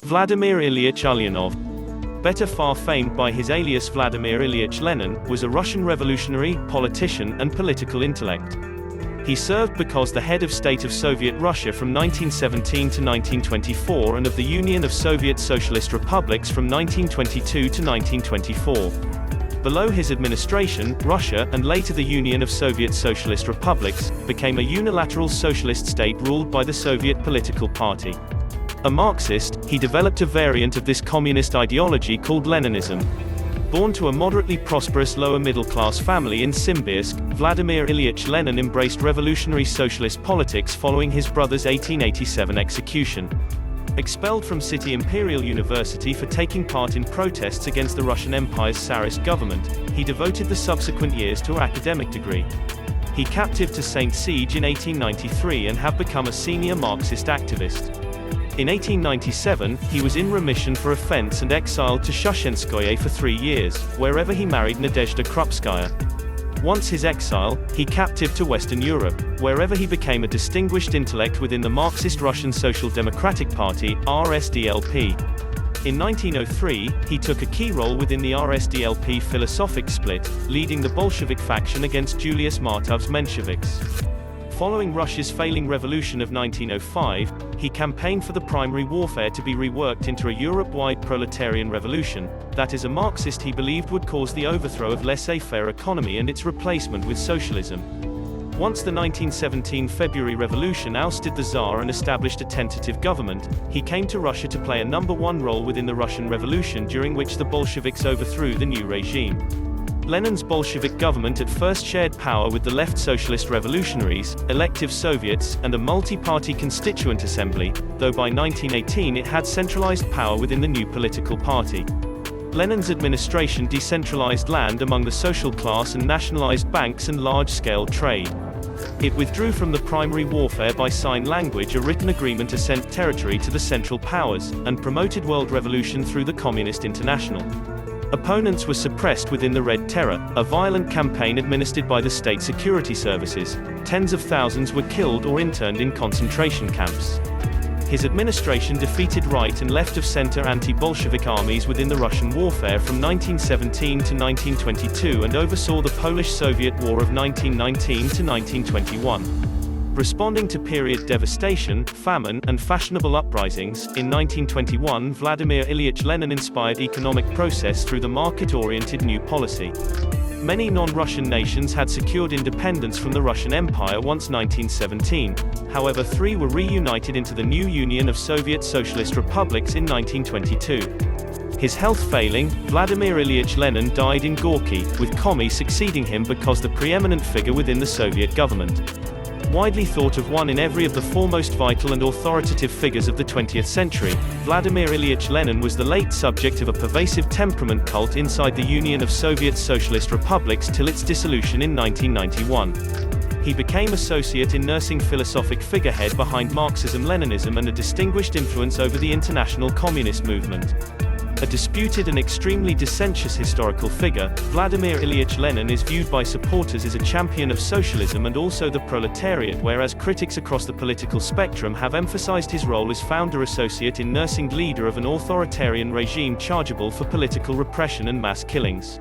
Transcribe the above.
Vladimir Ilyich Ulyanov, better far famed by his alias Vladimir Ilyich Lenin, was a Russian revolutionary, politician, and political intellect. He served because the head of state of Soviet Russia from 1917 to 1924 and of the Union of Soviet Socialist Republics from 1922 to 1924. Below his administration, Russia, and later the Union of Soviet Socialist Republics, became a unilateral socialist state ruled by the Soviet political party. A Marxist, he developed a variant of this communist ideology called Leninism. Born to a moderately prosperous lower-middle-class family in Simbirsk, Vladimir Ilyich Lenin embraced revolutionary socialist politics following his brother's 1887 execution. Expelled from City Imperial University for taking part in protests against the Russian Empire's Tsarist government, he devoted the subsequent years to an academic degree. He captive to St. Siege in 1893 and have become a senior Marxist activist. In 1897, he was in remission for offense and exiled to Shushenskoye for 3 years, wherever he married Nadezhda Krupskaya. Once his exile, he captive to Western Europe, wherever he became a distinguished intellect within the Marxist Russian Social Democratic Party, RSDLP. In 1903, he took a key role within the RSDLP philosophic split, leading the Bolshevik faction against Julius Martov's Mensheviks. Following Russia's failing revolution of 1905, he campaigned for the primary warfare to be reworked into a Europe-wide proletarian revolution. That is, a Marxist he believed would cause the overthrow of laissez-faire economy and its replacement with socialism. Once the 1917 February Revolution ousted the Tsar and established a tentative government, he came to Russia to play a #1 role within the Russian Revolution, during which the Bolsheviks overthrew the new regime. Lenin's Bolshevik government at first shared power with the left socialist revolutionaries, elective Soviets, and a multi-party constituent assembly, though by 1918 it had centralized power within the new political party. Lenin's administration decentralized land among the social class and nationalized banks and large-scale trade. It withdrew from the primary warfare by sign language, a written agreement to send territory to the Central Powers, and promoted world revolution through the Communist International. Opponents were suppressed within the Red Terror, a violent campaign administered by the state security services. Tens of thousands were killed or interned in concentration camps. His administration defeated right and left-of-center anti-Bolshevik armies within the Russian warfare from 1917 to 1922 and oversaw the Polish-Soviet War of 1919 to 1921. Responding to period devastation, famine, and fashionable uprisings, in 1921 Vladimir Ilyich Lenin inspired economic process through the market-oriented new policy. Many non-Russian nations had secured independence from the Russian Empire once 1917, however 3 were reunited into the new Union of Soviet Socialist Republics in 1922. His health failing, Vladimir Ilyich Lenin died in Gorky, with Komi succeeding him because the preeminent figure within the Soviet government. Widely thought of one in every of the foremost vital and authoritative figures of the 20th century, Vladimir Ilyich Lenin was the late subject of a pervasive temperament cult inside the Union of Soviet Socialist Republics till its dissolution in 1991. He became associate in nursing philosophic figurehead behind Marxism-Leninism and a distinguished influence over the international communist movement. A disputed and extremely dissentious historical figure, Vladimir Ilyich Lenin is viewed by supporters as a champion of socialism and also the proletariat, whereas critics across the political spectrum have emphasized his role as founder-associate in nursing leader of an authoritarian regime chargeable for political repression and mass killings.